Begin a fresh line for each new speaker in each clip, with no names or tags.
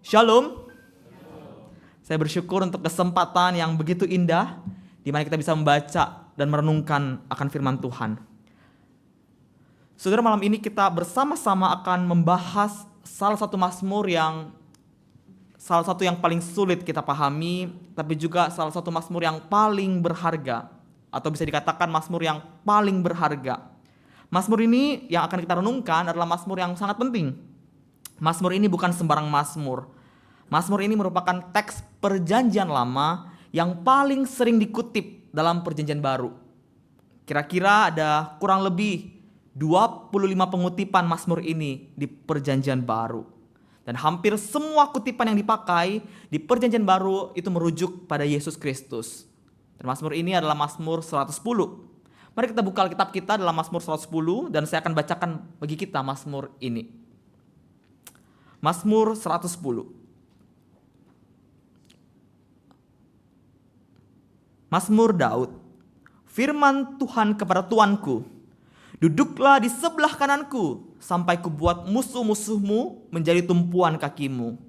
Shalom. Saya bersyukur untuk kesempatan yang begitu indah di mana kita bisa membaca dan merenungkan akan firman Tuhan. Saudara, malam ini kita bersama-sama akan membahas salah satu yang paling sulit kita pahami, tapi juga salah satu mazmur yang paling berharga, atau bisa dikatakan mazmur yang paling berharga. Mazmur ini yang akan kita renungkan adalah mazmur yang sangat penting. Mazmur ini bukan sembarang mazmur. Mazmur ini merupakan teks perjanjian lama yang paling sering dikutip dalam perjanjian baru. Kira-kira ada kurang lebih 25 pengutipan mazmur ini di perjanjian baru. Dan hampir semua kutipan yang dipakai di perjanjian baru itu merujuk pada Yesus Kristus. Dan mazmur ini adalah mazmur 110. Mari kita buka Alkitab kita dalam mazmur 110 dan saya akan bacakan bagi kita mazmur ini. Mazmur 110. Mazmur Daud. Firman Tuhan kepada Tuanku, duduklah di sebelah kananku sampai kubuat musuh-musuhmu menjadi tumpuan kakimu.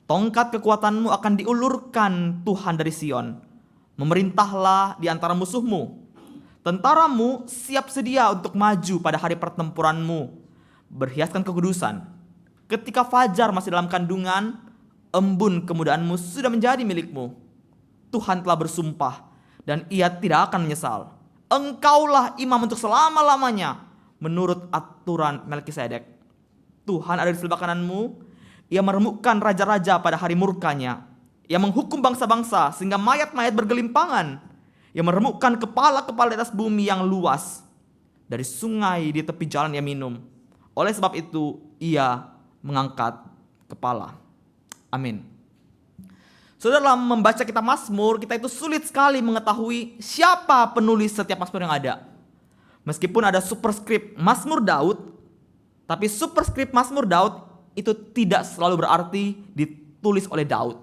Tongkat kekuatanmu akan diulurkan Tuhan dari Sion. Memerintahlah di antara musuhmu. Tentaramu siap sedia untuk maju pada hari pertempuranmu. Berhiaskan kekudusan. Ketika fajar masih dalam kandungan, embun kemudaanmu sudah menjadi milikmu. Tuhan telah bersumpah dan ia tidak akan menyesal. Engkaulah imam untuk selama-lamanya menurut aturan Melkisedek. Tuhan ada di sebelah kananmu. Ia meremukkan raja-raja pada hari murkanya. Ia menghukum bangsa-bangsa sehingga mayat-mayat bergelimpangan. Ia meremukkan kepala-kepala di atas bumi yang luas. Dari sungai di tepi jalan ia minum. Oleh sebab itu ia mengangkat kepala. Amin. Saudara, dalam membaca kitab Mazmur, kita itu sulit sekali mengetahui siapa penulis setiap Mazmur yang ada. Meskipun ada superskrip Mazmur Daud, tapi superskrip Mazmur Daud itu tidak selalu berarti ditulis oleh Daud.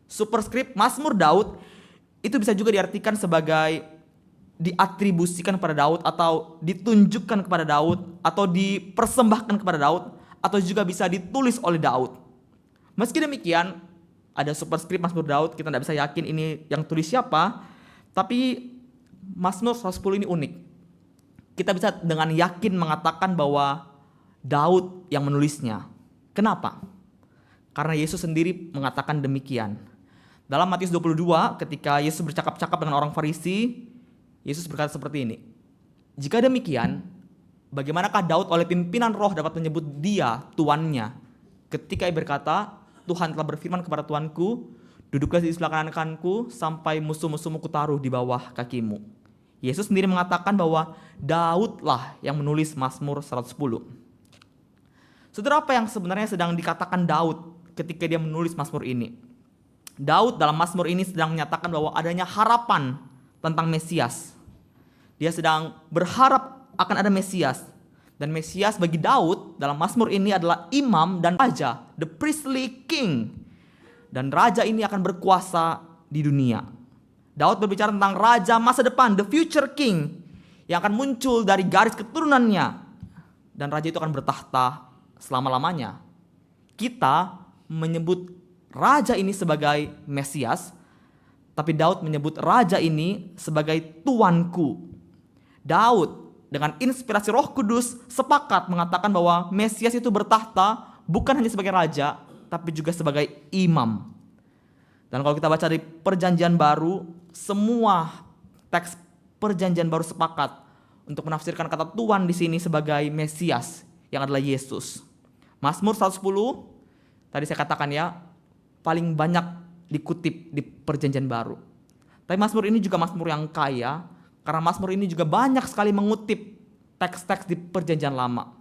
Superskrip Mazmur Daud itu bisa juga diartikan sebagai diatribusikan kepada Daud, atau ditunjukkan kepada Daud, atau dipersembahkan kepada Daud, atau juga bisa ditulis oleh Daud. Meski demikian, ada superskrip Mazmur Daud, kita tidak bisa yakin ini yang tulis siapa, tapi Mazmur 110 ini unik. Kita bisa dengan yakin mengatakan bahwa Daud yang menulisnya. Kenapa? Karena Yesus sendiri mengatakan demikian. Dalam Matius 22, ketika Yesus bercakap-cakap dengan orang Farisi, Yesus berkata seperti ini. Jika demikian, bagaimanakah Daud oleh pimpinan roh dapat menyebut dia tuannya? Ketika ia berkata, Tuhan telah berfirman kepada Tuanku, duduklah di sebelah kanan kananku sampai musuh-musuhmu kutaruh di bawah kakimu. Yesus sendiri mengatakan bahwa Daudlah yang menulis Mazmur 110. Saudara, apa yang sebenarnya sedang dikatakan Daud ketika dia menulis Mazmur ini? Daud dalam Mazmur ini sedang menyatakan bahwa adanya harapan tentang Mesias. Dia sedang berharap akan ada Mesias. Dan Mesias bagi Daud dalam Mazmur ini adalah imam dan raja, the priestly king. Dan raja ini akan berkuasa di dunia. Daud berbicara tentang raja masa depan, the future king, yang akan muncul dari garis keturunannya. Dan raja itu akan bertahta selama-lamanya. Kita menyebut raja ini sebagai Mesias, tapi Daud menyebut raja ini sebagai tuanku. Daud dengan inspirasi Roh Kudus sepakat mengatakan bahwa Mesias itu bertahta bukan hanya sebagai raja, tapi juga sebagai imam. Dan kalau kita baca di Perjanjian Baru, semua teks Perjanjian Baru sepakat untuk menafsirkan kata Tuhan di sini sebagai Mesias yang adalah Yesus. Mazmur 110 tadi saya katakan ya, paling banyak dikutip di Perjanjian Baru. Tapi Mazmur ini juga Mazmur yang kaya, karena Mazmur ini juga banyak sekali mengutip teks-teks di Perjanjian Lama.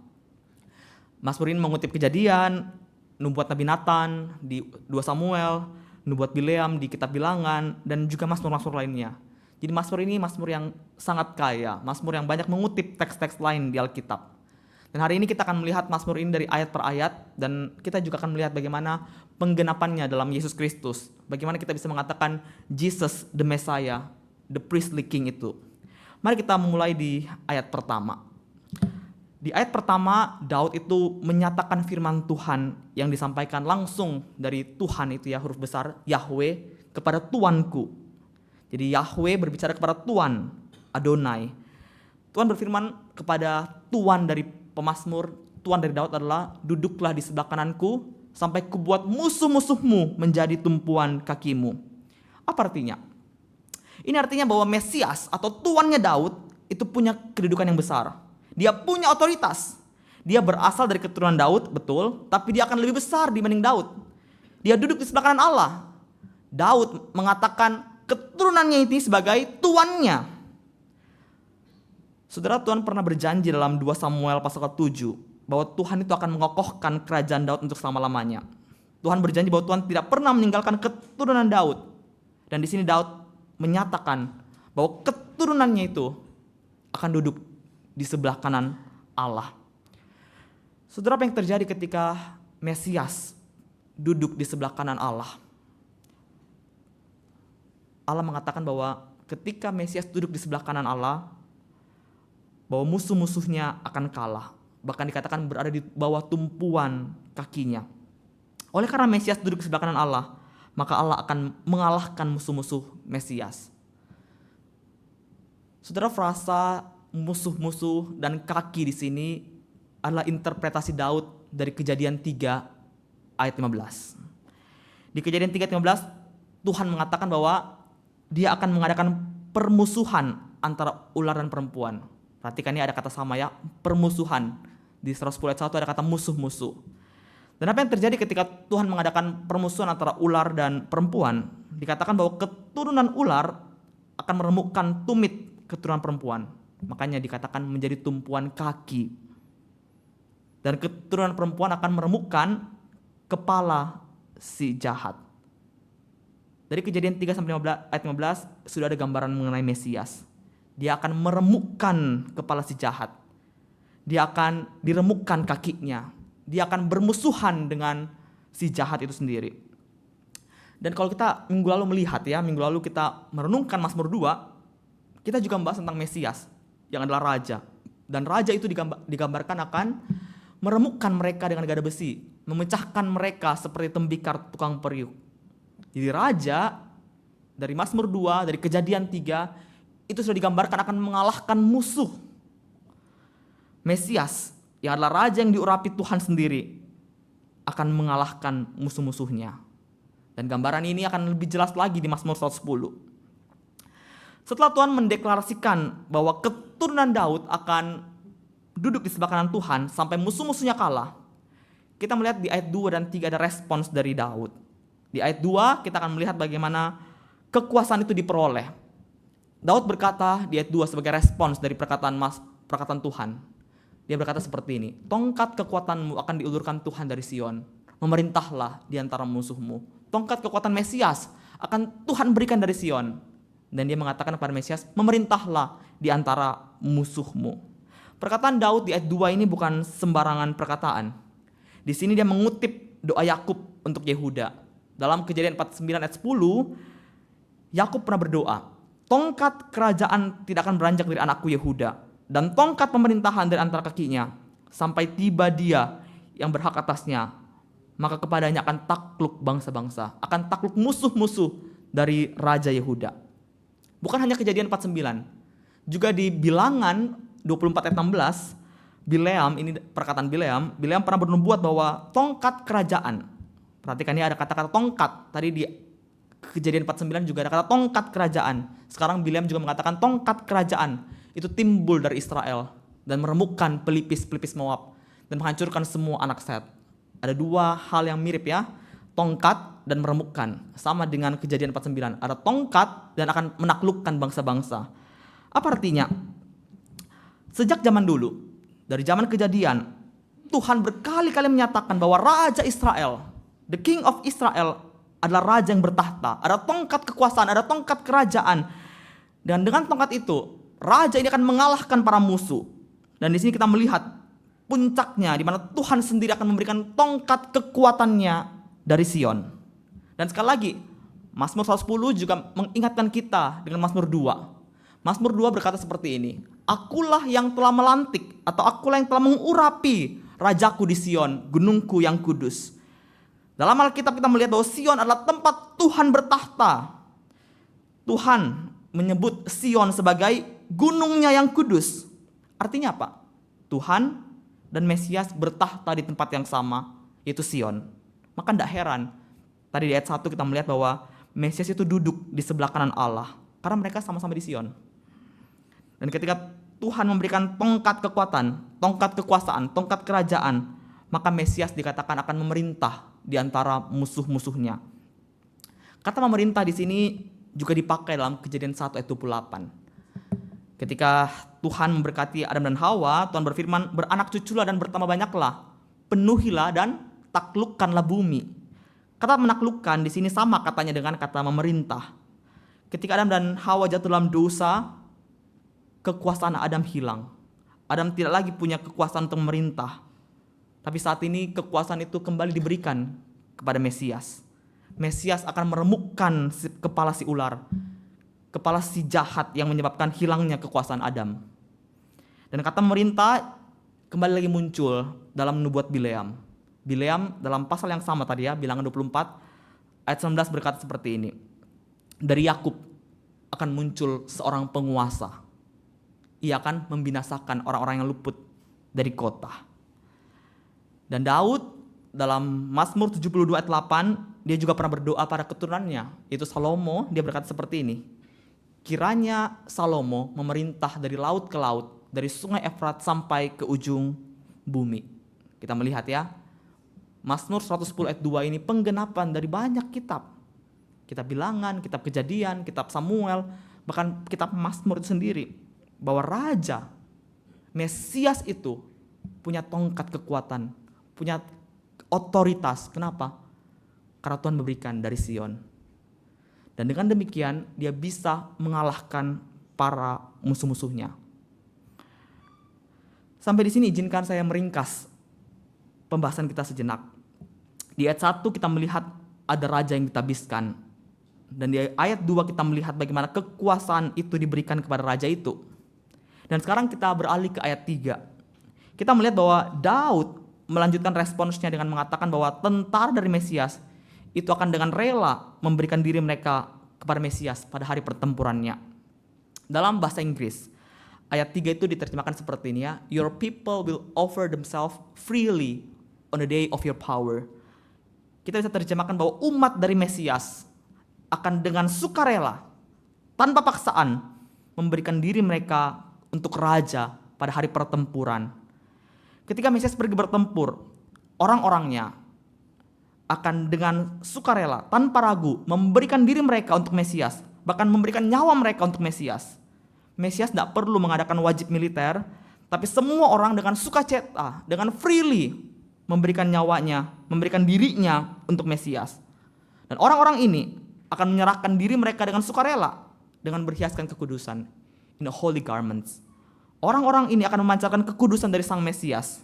Mazmur ini mengutip Kejadian, nubuat Nabi Nathan di 2 Samuel, nubuat Bileam di Kitab Bilangan, dan juga Mazmur-Mazmur lainnya. Jadi Mazmur ini Mazmur yang sangat kaya, Mazmur yang banyak mengutip teks-teks lain di Alkitab. Dan hari ini kita akan melihat Mazmur ini dari ayat per ayat, dan kita juga akan melihat bagaimana penggenapannya dalam Yesus Kristus. Bagaimana kita bisa mengatakan Jesus the Messiah, the priestly king itu. Mari kita memulai di ayat pertama. Di ayat pertama, Daud itu menyatakan firman Tuhan yang disampaikan langsung dari Tuhan itu ya, huruf besar Yahweh kepada Tuanku. Jadi Yahweh berbicara kepada Tuan, Adonai. Tuhan berfirman kepada Tuan dari pemazmur, Tuan dari Daud adalah, duduklah di sebelah kananku sampai kubuat musuh-musuhmu menjadi tumpuan kakimu. Apa artinya? Ini artinya bahwa Mesias atau tuannya Daud itu punya kedudukan yang besar. Dia punya otoritas. Dia berasal dari keturunan Daud, betul, tapi dia akan lebih besar dibanding Daud. Dia duduk di sebelah kanan Allah. Daud mengatakan keturunannya ini sebagai tuannya. Saudara, Tuhan pernah berjanji dalam 2 Samuel pasal 7 bahwa Tuhan itu akan mengokohkan kerajaan Daud untuk selama-lamanya. Tuhan berjanji bahwa Tuhan tidak pernah meninggalkan keturunan Daud. Dan di sini Daud menyatakan bahwa keturunannya itu akan duduk di sebelah kanan Allah. Saudara, apa yang terjadi ketika Mesias duduk di sebelah kanan Allah? Allah mengatakan bahwa ketika Mesias duduk di sebelah kanan Allah, bahwa musuh-musuhnya akan kalah. Bahkan dikatakan berada di bawah tumpuan kakinya. Oleh karena Mesias duduk di sebelah kanan Allah, maka Allah akan mengalahkan musuh-musuh Mesias. Saudara, frasa musuh-musuh dan kaki di sini adalah interpretasi Daud dari Kejadian 3 ayat 15. Di Kejadian 3 ayat 15, Tuhan mengatakan bahwa dia akan mengadakan permusuhan antara ular dan perempuan. Perhatikan, ini ada kata sama ya, permusuhan. Di 110 ayat 1 ada kata musuh-musuh. Dan apa yang terjadi ketika Tuhan mengadakan permusuhan antara ular dan perempuan? Dikatakan bahwa keturunan ular akan meremukkan tumit keturunan perempuan. Makanya dikatakan menjadi tumpuan kaki. Dan keturunan perempuan akan meremukkan kepala si jahat. Dari Kejadian 3 sampai 15 ayat 15 sudah ada gambaran mengenai Mesias. Dia akan meremukkan kepala si jahat. Dia akan diremukkan kakinya. Dia akan bermusuhan dengan si jahat itu sendiri. Dan kalau kita minggu lalu melihat ya, minggu lalu kita merenungkan Mazmur 2, kita juga membahas tentang Mesias yang adalah raja. Dan raja itu digambarkan akan meremukkan mereka dengan gada besi, memecahkan mereka seperti tembikar tukang periuk. Jadi raja dari Mazmur 2, dari Kejadian 3, itu sudah digambarkan akan mengalahkan musuh. Mesias yang adalah raja yang diurapi Tuhan sendiri akan mengalahkan musuh-musuhnya. Dan gambaran ini akan lebih jelas lagi di Mazmur 110. Setelah Tuhan mendeklarasikan bahwa keturunan Daud akan duduk di sebelah kanan Tuhan sampai musuh-musuhnya kalah, kita melihat di ayat 2 dan 3 ada respons dari Daud. Di ayat 2 kita akan melihat bagaimana kekuasaan itu diperoleh. Daud berkata di ayat 2 sebagai respons dari perkataan Tuhan. Dia berkata seperti ini, tongkat kekuatanmu akan diulurkan Tuhan dari Sion. Memerintahlah di antara musuhmu. Tongkat kekuatan Mesias akan Tuhan berikan dari Sion. Dan dia mengatakan kepada Mesias, memerintahlah di antara musuhmu. Perkataan Daud di ayat 2 ini bukan sembarangan perkataan. Di sini dia mengutip doa Yakub untuk Yehuda. Dalam Kejadian 49 ayat 10, Yakub pernah berdoa, tongkat kerajaan tidak akan beranjak dari anakku Yehuda, dan tongkat pemerintahan dari antara kakinya, sampai tiba dia yang berhak atasnya, maka kepadanya akan takluk bangsa-bangsa, akan takluk musuh-musuh dari Raja Yehuda. Bukan hanya Kejadian 49, juga di Bilangan 24 ayat 16, Bileam, ini perkataan Bileam pernah bernubuat bahwa tongkat kerajaan, perhatikan ini ada kata-kata tongkat, tadi di Kejadian 49 juga ada kata tongkat kerajaan. Sekarang Bileam juga mengatakan tongkat kerajaan itu timbul dari Israel dan meremukkan pelipis-pelipis Moab dan menghancurkan semua anak Set. Ada dua hal yang mirip ya, tongkat dan meremukkan, sama dengan Kejadian 49. Ada tongkat dan akan menaklukkan bangsa-bangsa. Apa artinya? Sejak zaman dulu, dari zaman Kejadian, Tuhan berkali-kali menyatakan bahwa Raja Israel, the King of Israel, adalah raja yang bertahta. Ada tongkat kekuasaan, ada tongkat kerajaan. Dan dengan tongkat itu, raja ini akan mengalahkan para musuh. Dan di sini kita melihat puncaknya, di mana Tuhan sendiri akan memberikan tongkat kekuatannya dari Sion. Dan sekali lagi, Mazmur 110 juga mengingatkan kita dengan Mazmur 2. Mazmur 2 berkata seperti ini, Akulah yang telah melantik, atau akulah yang telah mengurapi rajaku di Sion, gunungku yang kudus. Dalam Alkitab kita melihat bahwa Sion adalah tempat Tuhan bertahta. Tuhan menyebut Sion sebagai gunungnya yang kudus. Artinya apa? Tuhan dan Mesias bertahta di tempat yang sama, yaitu Sion. Maka tidak heran, tadi di ayat 1 kita melihat bahwa Mesias itu duduk di sebelah kanan Allah, karena mereka sama-sama di Sion. Dan ketika Tuhan memberikan tongkat kekuatan, tongkat kekuasaan, tongkat kerajaan, maka Mesias dikatakan akan memerintah di antara musuh-musuhnya. Kata memerintah di sini juga dipakai dalam Kejadian 1 ayat 28. Ketika Tuhan memberkati Adam dan Hawa, Tuhan berfirman, beranak cuculah dan bertambah banyaklah, penuhilah dan taklukkanlah bumi. Kata menaklukkan di sini sama katanya dengan kata memerintah. Ketika Adam dan Hawa jatuh dalam dosa, kekuasaan Adam hilang. Adam tidak lagi punya kekuasaan untuk memerintah. Tapi saat ini kekuasaan itu kembali diberikan kepada Mesias. Mesias akan meremukkan kepala si ular, kepala si jahat yang menyebabkan hilangnya kekuasaan Adam. Dan kata memerintah kembali lagi muncul dalam nubuat Bileam. Bileam dalam pasal yang sama tadi ya, Bilangan 24 ayat 19 berkata seperti ini. Dari Yakub akan muncul seorang penguasa. Ia akan membinasakan orang-orang yang luput dari kota. Dan Daud dalam Mazmur 72 ayat 8, dia juga pernah berdoa pada keturunannya, yaitu Salomo. Dia berkata seperti ini, kiranya Salomo memerintah dari laut ke laut, dari sungai Efrat sampai ke ujung bumi. Kita melihat ya, Mazmur 110 ayat 2 ini penggenapan dari banyak kitab. Kitab Bilangan, kitab Kejadian, kitab Samuel, bahkan kitab Mazmur itu sendiri. Bahwa Raja, Mesias itu punya tongkat kekuatan, punya otoritas. Kenapa? Karena Tuhan memberikan dari Sion. Dan dengan demikian dia bisa mengalahkan para musuh-musuhnya. Sampai di sini izinkan saya meringkas pembahasan kita sejenak. Di ayat 1 kita melihat ada raja yang ditabiskan. Dan di ayat 2 kita melihat bagaimana kekuasaan itu diberikan kepada raja itu. Dan sekarang kita beralih ke ayat 3. Kita melihat bahwa Daud melanjutkan responsnya dengan mengatakan bahwa tentara dari Mesias itu akan dengan rela memberikan diri mereka kepada Mesias pada hari pertempurannya. Dalam bahasa Inggris, ayat 3 itu diterjemahkan seperti ini ya. Your people will offer themselves freely on the day of your power. Kita bisa terjemahkan bahwa umat dari Mesias akan dengan sukarela, tanpa paksaan, memberikan diri mereka untuk raja pada hari pertempuran. Ketika Mesias pergi bertempur, orang-orangnya akan dengan sukarela, tanpa ragu, memberikan diri mereka untuk Mesias, bahkan memberikan nyawa mereka untuk Mesias. Mesias tidak perlu mengadakan wajib militer, tapi semua orang dengan sukacita, dengan freely memberikan nyawanya, memberikan dirinya untuk Mesias. Dan orang-orang ini akan menyerahkan diri mereka dengan sukarela, dengan berhiaskan kekudusan, in the holy garments. Orang-orang ini akan memancarkan kekudusan dari Sang Mesias.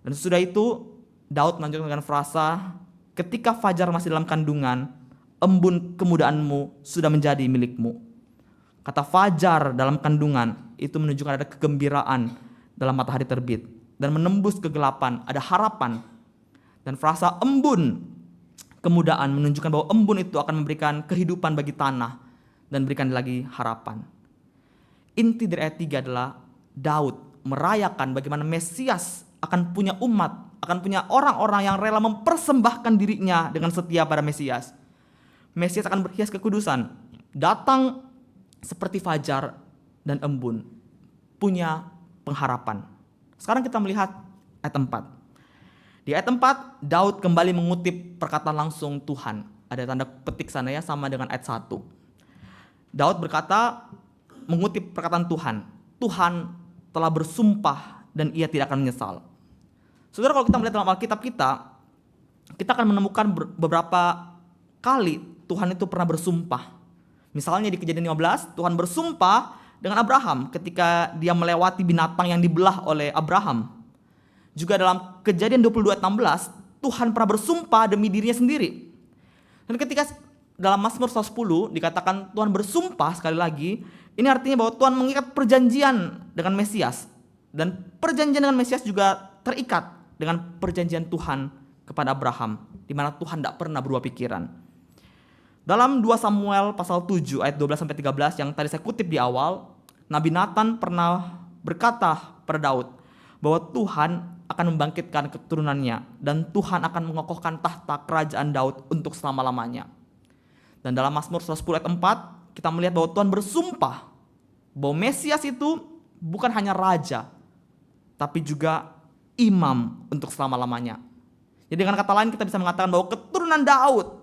Dan sesudah itu, Daud melanjutkan dengan frasa, ketika fajar masih dalam kandungan, embun kemudaanmu sudah menjadi milikmu. Kata fajar dalam kandungan itu menunjukkan ada kegembiraan dalam matahari terbit. Dan menembus kegelapan, ada harapan. Dan frasa embun kemudaan menunjukkan bahwa embun itu akan memberikan kehidupan bagi tanah dan berikan lagi harapan. Inti dari ayat 3 adalah Daud merayakan bagaimana Mesias akan punya umat, akan punya orang-orang yang rela mempersembahkan dirinya dengan setia pada Mesias. Mesias akan berhias kekudusan, datang seperti fajar dan embun, punya pengharapan. Sekarang kita melihat ayat 4. Di ayat 4, Daud kembali mengutip perkataan langsung Tuhan. Ada tanda petik sana ya, sama dengan ayat 1. Daud berkata, mengutip perkataan Tuhan. Tuhan telah bersumpah dan ia tidak akan menyesal. Saudara, kalau kita melihat dalam Alkitab kita akan menemukan beberapa kali Tuhan itu pernah bersumpah. Misalnya di Kejadian 15, Tuhan bersumpah dengan Abraham ketika dia melewati binatang yang dibelah oleh Abraham. Juga dalam Kejadian 22 ayat 16, Tuhan pernah bersumpah demi dirinya sendiri. Dan ketika dalam Mazmur 110 dikatakan Tuhan bersumpah sekali lagi. Ini artinya bahwa Tuhan mengikat perjanjian dengan Mesias. Dan perjanjian dengan Mesias juga terikat dengan perjanjian Tuhan kepada Abraham, di mana Tuhan tidak pernah berubah pikiran. Dalam 2 Samuel pasal 7 ayat 12-13 yang tadi saya kutip di awal, Nabi Nathan pernah berkata pada Daud bahwa Tuhan akan membangkitkan keturunannya dan Tuhan akan mengokohkan tahta kerajaan Daud untuk selama-lamanya. Dan dalam Mazmur 110 ayat 4 kita melihat bahwa Tuhan bersumpah bahwa Mesias itu bukan hanya raja, tapi juga imam untuk selama-lamanya. Jadi dengan kata lain kita bisa mengatakan bahwa keturunan Daud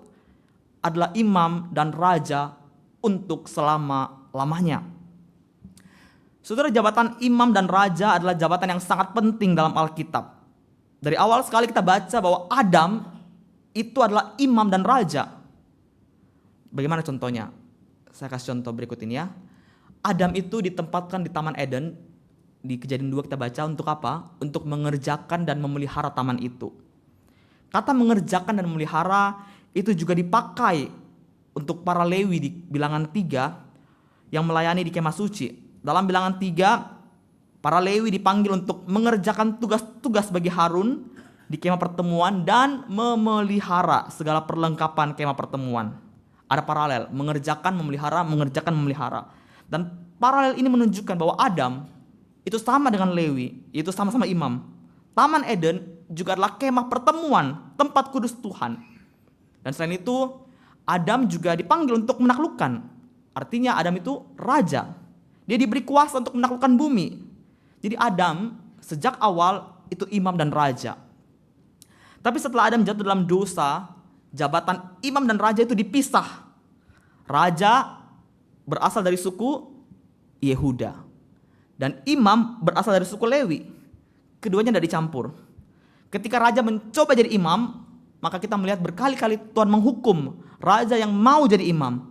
adalah imam dan raja untuk selama-lamanya. Saudara, jabatan imam dan raja adalah jabatan yang sangat penting dalam Alkitab. Dari awal sekali kita baca bahwa Adam itu adalah imam dan raja. Bagaimana contohnya? Saya kasih contoh berikut ini ya. Adam itu ditempatkan di Taman Eden. Di Kejadian 2 kita baca untuk apa? Untuk mengerjakan dan memelihara taman itu. Kata mengerjakan dan memelihara itu juga dipakai untuk para Lewi di Bilangan 3 yang melayani di kemah suci. Dalam Bilangan 3, para Lewi dipanggil untuk mengerjakan tugas-tugas bagi Harun di kemah pertemuan dan memelihara segala perlengkapan kemah pertemuan. Ada paralel, mengerjakan, memelihara, mengerjakan, memelihara. Dan paralel ini menunjukkan bahwa Adam itu sama dengan Lewi, itu sama-sama imam. Taman Eden juga adalah kemah pertemuan, tempat kudus Tuhan. Dan selain itu, Adam juga dipanggil untuk menaklukkan. Artinya Adam itu raja. Dia diberi kuasa untuk menaklukkan bumi. Jadi Adam sejak awal itu imam dan raja. Tapi setelah Adam jatuh dalam dosa, jabatan imam dan raja itu dipisah. Raja berasal dari suku Yehuda dan imam berasal dari suku Lewi. Keduanya tidak dicampur. Ketika raja mencoba jadi imam, maka kita melihat berkali-kali Tuhan menghukum raja yang mau jadi imam.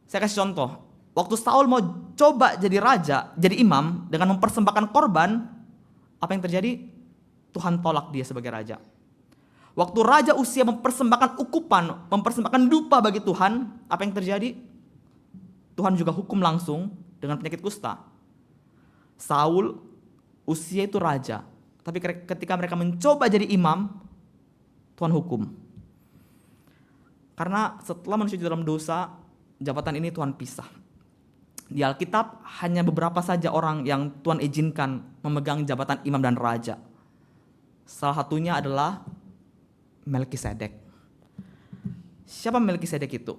Saya kasih contoh. Waktu Saul mau coba jadi raja, jadi imam dengan mempersembahkan korban, apa yang terjadi? Tuhan tolak dia sebagai raja. Waktu Raja Uzia mempersembahkan ukupan, mempersembahkan dupa bagi Tuhan, apa yang terjadi? Tuhan juga hukum langsung dengan penyakit kusta. Saul, Uzia itu raja, tapi ketika mereka mencoba jadi imam, Tuhan hukum. Karena setelah manusia dalam dosa, jabatan ini Tuhan pisah. Di Alkitab hanya beberapa saja orang yang Tuhan izinkan memegang jabatan imam dan raja. Salah satunya adalah Melkisedek. Siapa Melkisedek itu?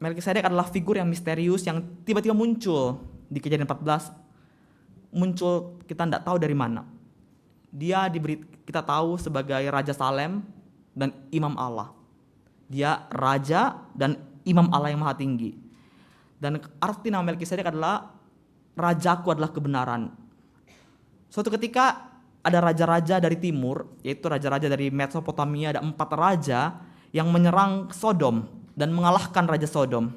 Melkisedek adalah figur yang misterius yang tiba-tiba muncul di Kejadian 14. Muncul kita tidak tahu dari mana. Dia diberi kita tahu sebagai Raja Salem dan Imam Allah. Dia Raja dan Imam Allah yang Maha Tinggi. Dan arti nama Melkisedek adalah Rajaku adalah kebenaran. Suatu ketika ada raja-raja dari timur, yaitu raja-raja dari Mesopotamia, ada 4 raja yang menyerang Sodom dan mengalahkan Raja Sodom.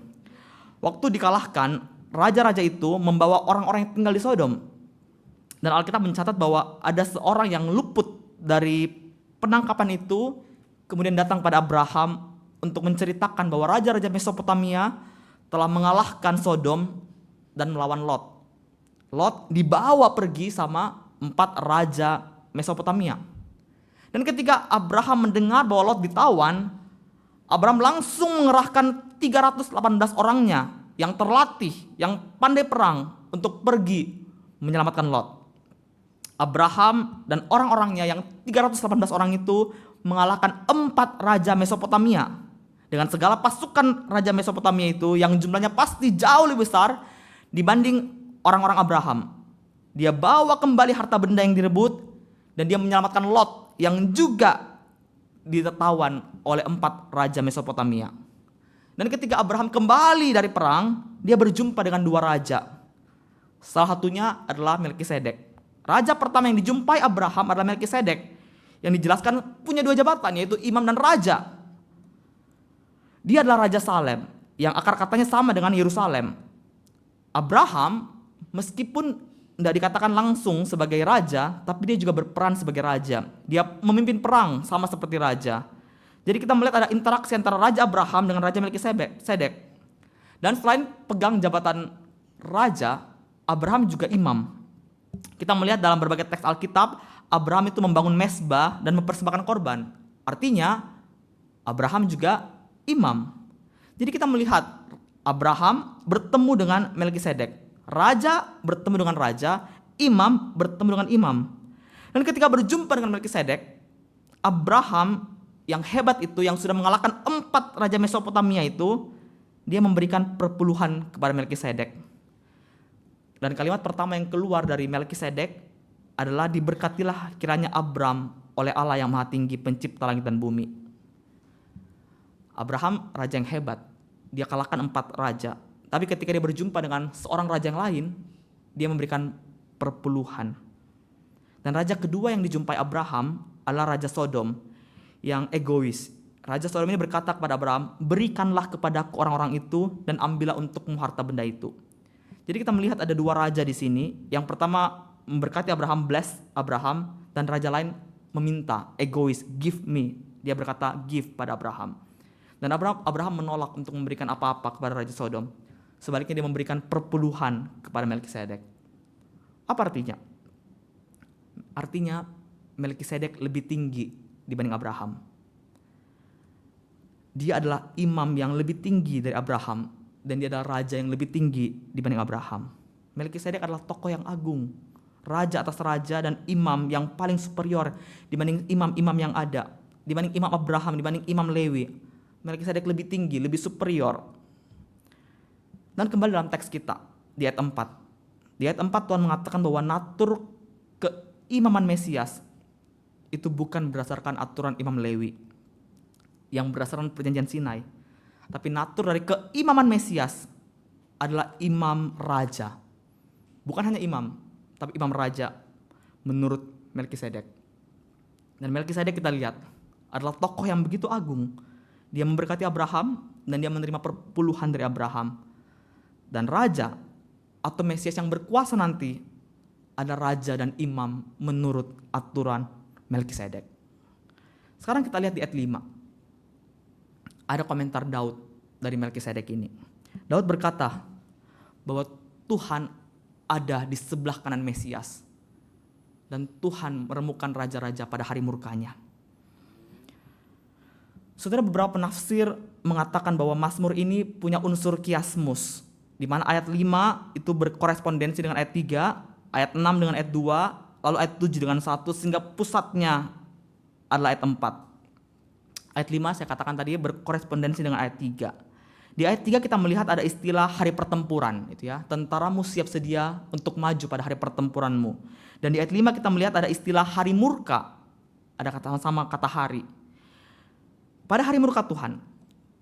Waktu dikalahkan, raja-raja itu membawa orang-orang yang tinggal di Sodom. Dan Alkitab mencatat bahwa ada seorang yang luput dari penangkapan itu, kemudian datang pada Abraham untuk menceritakan bahwa raja-raja Mesopotamia telah mengalahkan Sodom dan melawan Lot. Lot dibawa pergi sama 4 raja Mesopotamia. Dan ketika Abraham mendengar bahwa Lot ditawan, Abraham langsung mengerahkan 318 orangnya yang terlatih, yang pandai perang untuk pergi menyelamatkan Lot. Abraham dan orang-orangnya yang 318 orang itu mengalahkan 4 raja Mesopotamia. Dengan segala pasukan raja Mesopotamia itu yang jumlahnya pasti jauh lebih besar dibanding orang-orang Abraham. Dia bawa kembali harta benda yang direbut dan dia menyelamatkan Lot yang juga ditawan oleh 4 raja Mesopotamia. Dan ketika Abraham kembali dari perang, dia berjumpa dengan 2 raja. Salah satunya adalah Melkisedek. Raja pertama yang dijumpai Abraham adalah Melkisedek, yang dijelaskan punya 2 jabatan, yaitu imam dan raja. Dia adalah Raja Salem, yang akar katanya sama dengan Yerusalem. Abraham meskipun tidak dikatakan langsung sebagai raja, tapi dia juga berperan sebagai raja. Dia memimpin perang sama seperti raja. Jadi kita melihat ada interaksi antara Raja Abraham dengan Raja Melkisedek. Dan selain pegang jabatan raja, Abraham juga imam. Kita melihat dalam berbagai teks Alkitab, Abraham itu membangun mezbah dan mempersembahkan korban. Artinya, Abraham juga imam. Jadi kita melihat Abraham bertemu dengan Melkisedek. Raja bertemu dengan raja, imam bertemu dengan imam. Dan ketika berjumpa dengan Melkisedek, Abraham yang hebat itu, yang sudah mengalahkan 4 raja Mesopotamia itu, dia memberikan perpuluhan kepada Melkisedek. Dan kalimat pertama yang keluar dari Melkisedek adalah, diberkatilah kiranya Abram oleh Allah yang Maha Tinggi, pencipta langit dan bumi. Abraham raja yang hebat, dia kalahkan 4 raja. Tapi ketika dia berjumpa dengan seorang raja yang lain, dia memberikan perpuluhan. Dan raja kedua yang dijumpai Abraham adalah Raja Sodom yang egois. Raja Sodom ini berkata kepada Abraham, berikanlah kepadaku orang-orang itu dan ambillah untukmu harta benda itu. Jadi kita melihat ada 2 raja di sini. Yang pertama memberkati Abraham, bless Abraham, dan raja lain meminta, egois, give me. Dia berkata give pada Abraham. Dan Abraham menolak untuk memberikan apa-apa kepada Raja Sodom. Sebaliknya dia memberikan perpuluhan kepada Melkisedek. Apa artinya? Artinya Melkisedek lebih tinggi dibanding Abraham. Dia adalah imam yang lebih tinggi dari Abraham, dan dia adalah raja yang lebih tinggi dibanding Abraham. Melkisedek adalah tokoh yang agung, raja atas raja dan imam yang paling superior dibanding imam-imam yang ada, dibanding imam Abraham, dibanding imam Lewi. Melkisedek lebih tinggi, lebih superior. Dan kembali dalam teks kita di ayat 4. Di ayat 4 Tuhan mengatakan bahwa natur keimaman Mesias itu bukan berdasarkan aturan imam Lewi yang berdasarkan perjanjian Sinai, tapi natur dari keimaman Mesias adalah imam raja. Bukan hanya imam, tapi imam raja menurut Melkisedek. Dan Melkisedek kita lihat adalah tokoh yang begitu agung. Dia memberkati Abraham dan dia menerima perpuluhan dari Abraham. Dan raja atau Mesias yang berkuasa nanti adalah raja dan imam menurut aturan Melkisedek. Sekarang kita lihat di ayat 5. Ada komentar Daud dari Melkisedek ini. Daud berkata bahwa Tuhan ada di sebelah kanan Mesias, dan Tuhan meremukkan raja-raja pada hari murkanya. Saudara, beberapa penafsir mengatakan bahwa Mazmur ini punya unsur kiasmus, di mana ayat 5 itu berkorespondensi dengan ayat 3, ayat 6 dengan ayat 2, lalu ayat 7 dengan 1, sehingga pusatnya adalah ayat 4. Ayat 5 saya katakan tadi berkorespondensi dengan ayat 3. Di ayat 3 kita melihat ada istilah hari pertempuran, itu ya. Tentaramu siap sedia untuk maju pada hari pertempuranmu. Dan di ayat 5 kita melihat ada istilah hari murka. Ada sama kata hari. Pada hari murka Tuhan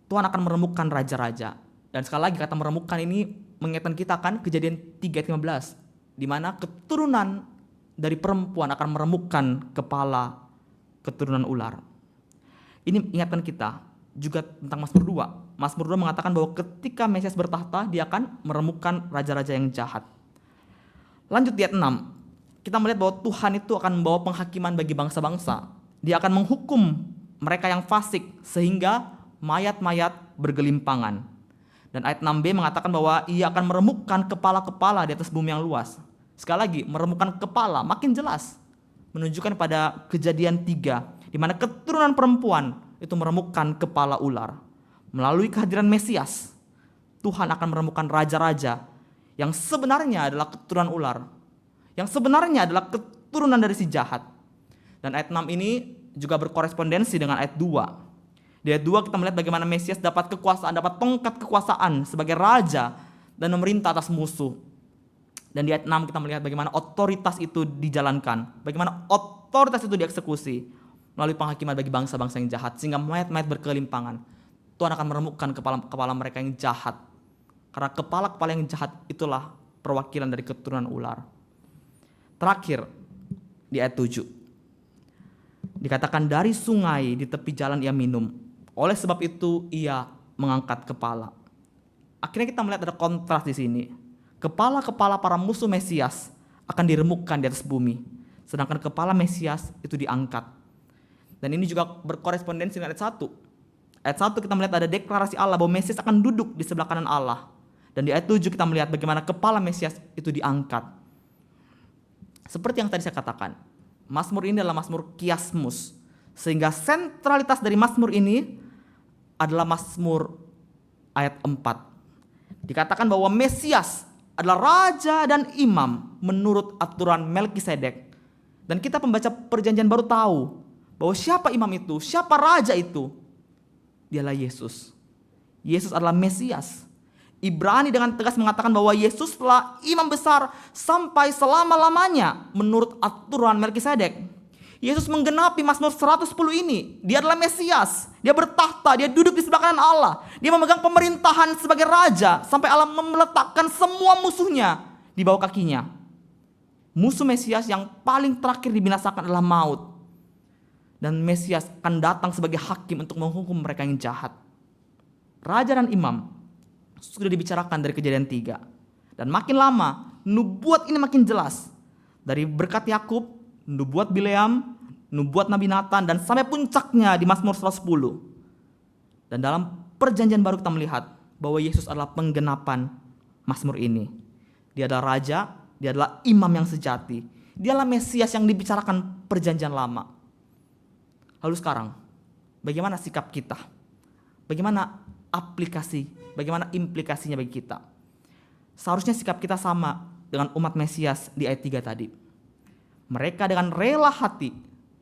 akan meremukkan raja-raja. Dan sekali lagi kata meremukkan ini mengingatkan kita kan Kejadian 3 ayat 15, di mana keturunan dari perempuan akan meremukkan kepala keturunan ular. Ini ingatkan kita juga tentang Mazmur 2. Mazmur 2 mengatakan bahwa ketika Mesias bertahta, dia akan meremukkan raja-raja yang jahat. Lanjut di ayat 6. Kita melihat bahwa Tuhan itu akan membawa penghakiman bagi bangsa-bangsa. Dia akan menghukum mereka yang fasik sehingga mayat-mayat bergelimpangan. Dan ayat 6b mengatakan bahwa ia akan meremukkan kepala-kepala di atas bumi yang luas. Sekali lagi, meremukkan kepala makin jelas menunjukkan pada Kejadian 3, di mana keturunan perempuan itu meremukkan kepala ular. Melalui kehadiran Mesias, Tuhan akan meremukkan raja-raja yang sebenarnya adalah keturunan ular, yang sebenarnya adalah keturunan dari si jahat. Dan ayat 6 ini juga berkorespondensi dengan ayat 2. Di ayat 2 kita melihat bagaimana Mesias dapat kekuasaan, dapat tongkat kekuasaan sebagai raja dan memerintah atas musuh. Dan di ayat 6 kita melihat bagaimana otoritas itu dijalankan, bagaimana otoritas itu dieksekusi melalui penghakiman bagi bangsa-bangsa yang jahat, sehingga mayat-mayat berkelimpangan. Tuhan akan meremukkan kepala-kepala mereka yang jahat. Karena kepala-kepala yang jahat itulah perwakilan dari keturunan ular. Terakhir, di ayat 7. Dikatakan dari sungai di tepi jalan ia minum. Oleh sebab itu ia mengangkat kepala. Akhirnya kita melihat ada kontras di sini. Kepala-kepala para musuh Mesias akan diremukkan di atas bumi. Sedangkan kepala Mesias itu diangkat. Dan ini juga berkorespondensi dengan ayat 1. Ayat 1 kita melihat ada deklarasi Allah bahwa Mesias akan duduk di sebelah kanan Allah. Dan di ayat 7 kita melihat bagaimana kepala Mesias itu diangkat. Seperti yang tadi saya katakan, Mazmur ini adalah Mazmur kiasmus. Sehingga sentralitas dari Mazmur ini adalah Mazmur ayat 4. Dikatakan bahwa Mesias adalah raja dan imam menurut aturan Melkisedek. Dan kita pembaca perjanjian baru tahu bahwa siapa imam itu, siapa raja itu. Dialah Yesus. Yesus adalah Mesias. Ibrani dengan tegas mengatakan bahwa Yesuslah imam besar sampai selama-lamanya menurut aturan Melkisedek. Yesus menggenapi Mazmur 110 ini. Dia adalah Mesias. Dia bertahta, dia duduk di sebelah kanan Allah. Dia memegang pemerintahan sebagai raja sampai Allah meletakkan semua musuhnya di bawah kakinya. Musuh Mesias yang paling terakhir dibinasakan adalah maut. Dan Mesias akan datang sebagai hakim untuk menghukum mereka yang jahat. Raja dan imam sudah dibicarakan dari Kejadian 3. Dan makin lama, nubuat ini makin jelas. Dari berkat Yakub, nubuat Bileam, nubuat Nabi Nathan, dan sampai puncaknya di Mazmur 110. Dan dalam perjanjian baru kita melihat bahwa Yesus adalah penggenapan Mazmur ini. Dia adalah raja, dia adalah imam yang sejati. Dia adalah Mesias yang dibicarakan perjanjian lama. Lalu sekarang, bagaimana sikap kita? Bagaimana aplikasi, bagaimana implikasinya bagi kita? Seharusnya sikap kita sama dengan umat Mesias di ayat 3 tadi. Mereka dengan rela hati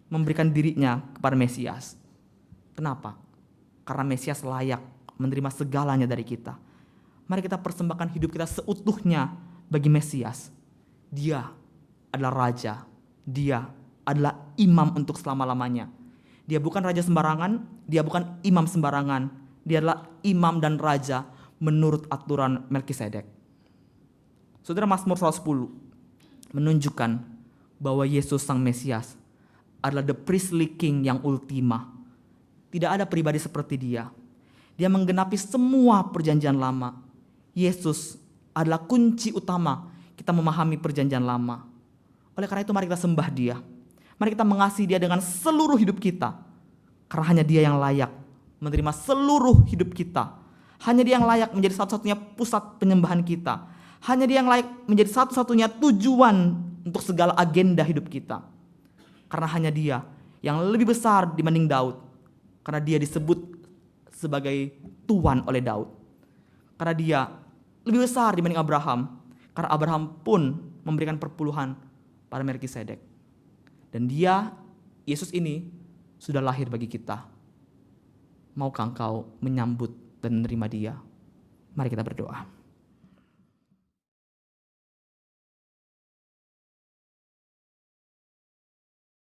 memberikan dirinya kepada Mesias. Kenapa? Karena Mesias layak menerima segalanya dari kita. Mari kita persembahkan hidup kita seutuhnya bagi Mesias. Dia adalah raja. Dia adalah imam untuk selama-lamanya. Dia bukan raja sembarangan, dia bukan imam sembarangan. Dia adalah imam dan raja menurut aturan Melkisedek. Saudara, Mazmur 110 menunjukkan bahwa Yesus sang Mesias adalah the priestly king yang ultima. Tidak ada pribadi seperti dia. Dia menggenapi semua perjanjian lama. Yesus adalah kunci utama kita memahami perjanjian lama. Oleh karena itu mari kita sembah dia. Mari kita mengasihi dia dengan seluruh hidup kita. Karena hanya dia yang layak menerima seluruh hidup kita. Hanya dia yang layak menjadi satu-satunya pusat penyembahan kita. Hanya dia yang layak menjadi satu-satunya tujuan untuk segala agenda hidup kita. Karena hanya dia yang lebih besar dibanding Daud. Karena dia disebut sebagai Tuan oleh Daud. Karena dia lebih besar dibanding Abraham. Karena Abraham pun memberikan perpuluhan pada Melkisedek. Dan dia, Yesus ini, sudah lahir bagi kita. Maukah engkau menyambut dan menerima dia? Mari kita berdoa.